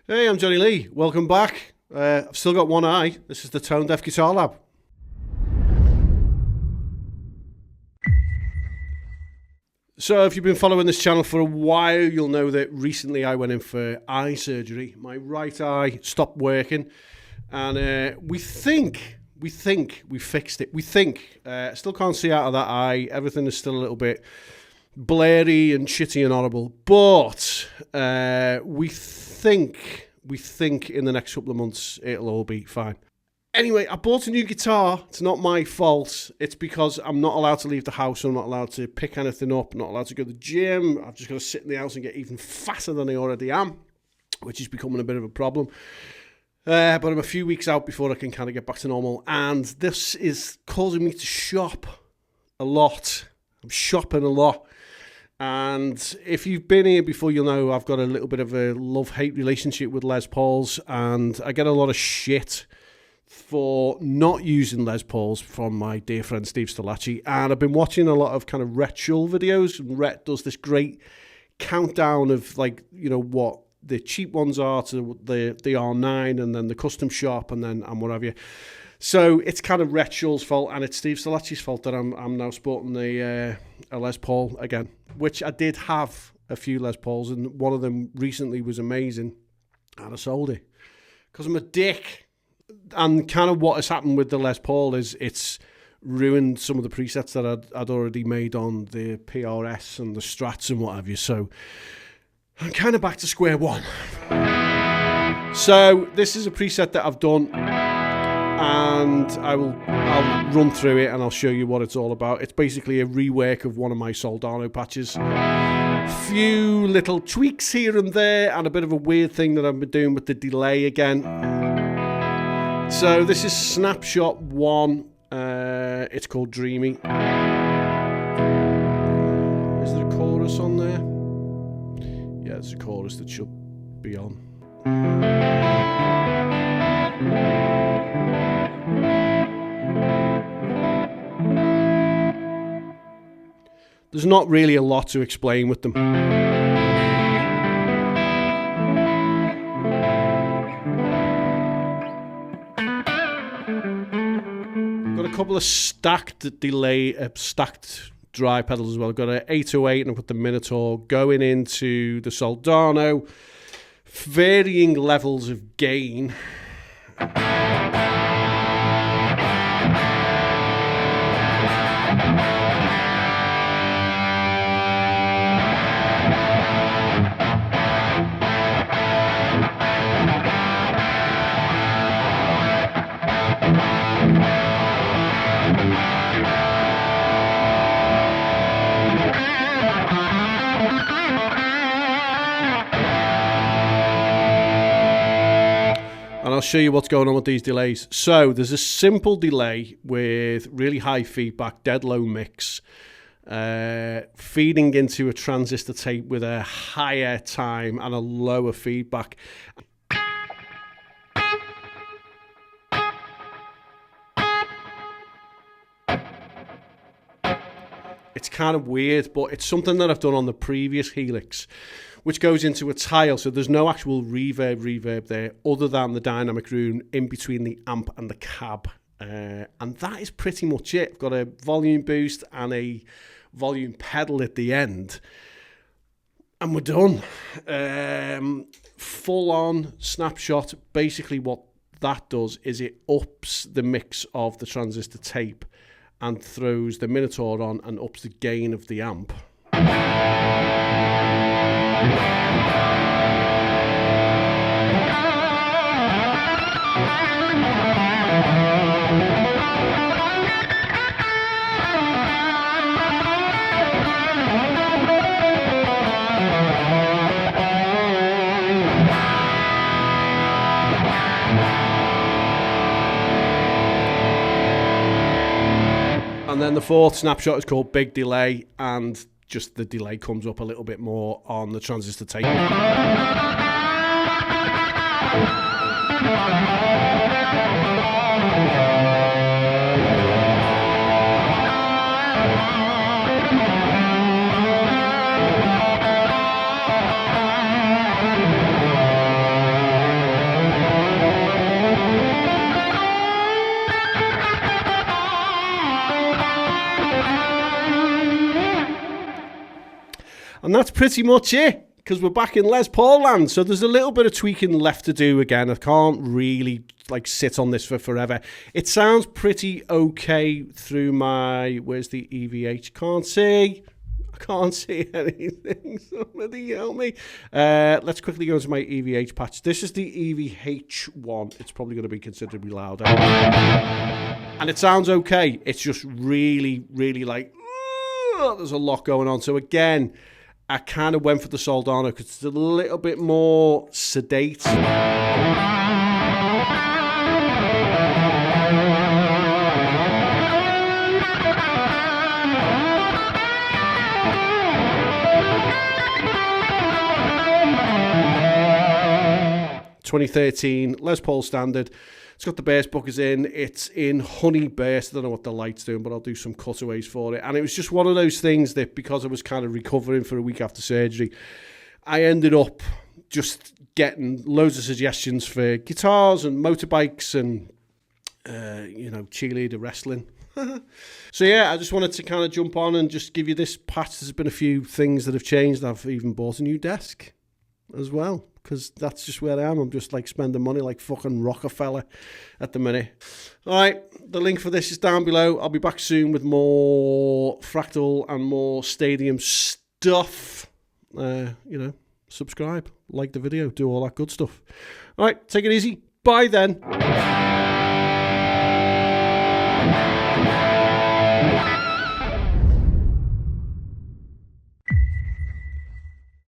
Hey, I'm Johnny Lee. Welcome back. I've still got one eye. This is the Tone Deaf Guitar Lab. So if you've been following this channel for a while, you'll know that recently I went in for eye surgery. My right eye stopped working, and we think we fixed it. We think. Still can't see out of that eye. Everything is still a little bit blurry and shitty and horrible. But we think in the next couple of months it'll all be fine. Anyway, I bought a new guitar. It's not my fault. It's because I'm not allowed to leave the house. I'm not allowed to pick anything up. I'm not allowed to go to the gym. I've just got to sit in the house and get even fatter than I already am, which is becoming a bit of a problem. But I'm a few weeks out before I can kind of get back to normal. And this is causing me to shop a lot. I'm shopping a lot. And if you've been here before, you'll know I've got a little bit of a love-hate relationship with Les Pauls. And I get a lot of shit for not using Les Pauls from my dear friend Steve Stalachi. And I've been watching a lot of kind of Rhett Shull videos. And Rhett does this great countdown of, like, you know, what the cheap ones are to the R9 and then the custom shop and what have you. So it's kind of Rhett Shull's fault, and it's Steve Stalachi's fault that I'm now sporting a Les Paul again, which I did have a few Les Pauls, and one of them recently was amazing, and I sold it because I'm a dick. And kind of what has happened with the Les Paul is it's ruined some of the presets that I'd already made on the PRS and the Strats and what have you. So I'm kind of back to square one. So this is a preset that I've done, and I'll run through it and I'll show you what it's all about. It's basically a rework of one of my Soldano patches. Few little tweaks here and there, and a bit of a weird thing that I've been doing with the delay again. So this is Snapshot 1. It's called Dreamy. Is there a chorus on there? Yeah, there's a chorus that should be on. There's not really a lot to explain with them. Got a couple of stacked dry pedals as well. I've got an 808 and I've got the Minotaur going into the Soldano. Varying levels of gain. And I'll show you what's going on with these delays. So there's a simple delay with really high feedback, dead low mix, feeding into a transistor tape with a higher time and a lower feedback. It's kind of weird, but it's something that I've done on the previous Helix, which goes into a tile, so there's no actual reverb there other than the dynamic room in between the amp and the cab. And that is pretty much it. I've got a volume boost and a volume pedal at the end. And we're done. Full on Snapshot. Basically what that does is it ups the mix of the transistor tape and throws the Minotaur on and ups the gain of the amp. And then the fourth snapshot is called Big Delay, and just the delay comes up a little bit more on the transistor tape. And that's pretty much it, because we're back in Les Paul land. So there's a little bit of tweaking left to do again. I can't really sit on this for forever. It sounds pretty okay through my, where's the EVH? I can't see anything. Somebody help me. Let's quickly go into my EVH patch. This is the EVH one. It's probably going to be considerably louder. And it sounds okay. It's just really, really there's a lot going on. So again, I kind of went for the Soldano because it's a little bit more sedate. 2013 Les Paul Standard. It's got the bass bookers in. It's in honey bass. I don't know what the light's doing, but I'll do some cutaways for it. And it was just one of those things that, because I was kind of recovering for a week after surgery, I ended up just getting loads of suggestions for guitars and motorbikes and, cheerleader wrestling. So yeah, I just wanted to kind of jump on and just give you this patch. There's been a few things that have changed. I've even bought a new desk as well, because that's just where I am. I'm just spending money like fucking Rockefeller at the minute. All right, the link for this is down below. I'll be back soon with more Fractal and more Stadium stuff. Subscribe, like the video, do all that good stuff. All right, take it easy. Bye then.